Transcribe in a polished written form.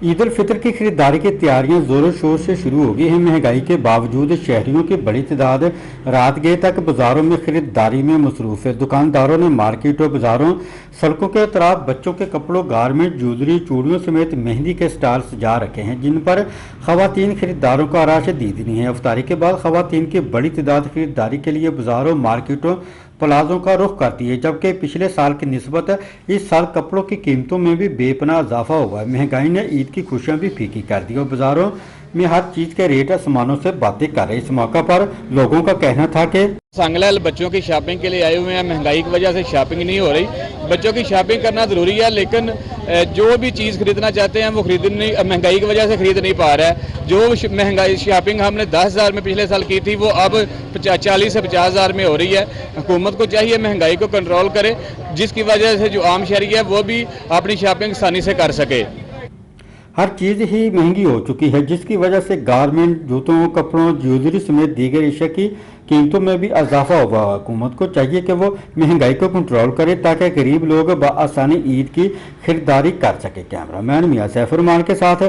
ईद उल फितर की खरीदारी की तैयारियां जोरों शोर से शुरू हो गई हैं। महंगाई के बावजूद शहरियों की बड़ी तादाद रात गए तक बाजारों में खरीदारी में मसरूफ है। दुकानदारों ने मार्केटों, बाजारों, सड़कों के अतराफ बच्चों के कपड़ों, गारमेंट, ज्वेलरी, चूड़ियों समेत मेहंदी के स्टॉल सजा रखे हैं, जिन पर खवातीन खरीदारों का राश दीदनी है। इफ्तारी के बाद खवातीन की बड़ी तादाद खरीदारी के लिए बाजारों, मार्केटों, प्लाजों का रुख करती है, जबकि पिछले साल की निस्बत इस साल कपड़ों की कीमतों में भी बेपनाह इजाफा हुआ है। महंगाई ने ईद की खुशियां भी फीकी कर दी और बाजारों में हर चीज के रेट आसमानों से बातें कर रहे। इस मौका पर लोगों का कहना था कि सांगलाल बच्चों की शॉपिंग के लिए आए हुए हैं। महंगाई की वजह से शॉपिंग नहीं हो रही। बच्चों की शॉपिंग करना ज़रूरी है, लेकिन जो भी चीज़ खरीदना चाहते हैं वो महंगाई की वजह से खरीद नहीं पा रहा है। जो महंगाई शॉपिंग हमने 10,000 में पिछले साल की थी, वो अब 40 से 50,000 में हो रही है। हुकूमत को चाहिए महंगाई को कंट्रोल करे, जिसकी वजह से जो आम शहरी है वो भी अपनी शॉपिंग आसानी से कर सके। हर चीज ही महंगी हो चुकी है, जिसकी वजह से गारमेंट, जूतों, कपड़ों, ज्वेलरी समेत दीगर अशिया की कीमतों में भी इजाफा हुआ। हुकूमत को चाहिए कि वो महंगाई को कंट्रोल करे ताकि गरीब लोग बआसानी ईद की खरीदारी कर सके। कैमरामैन मियां सैफुर रहमान के साथ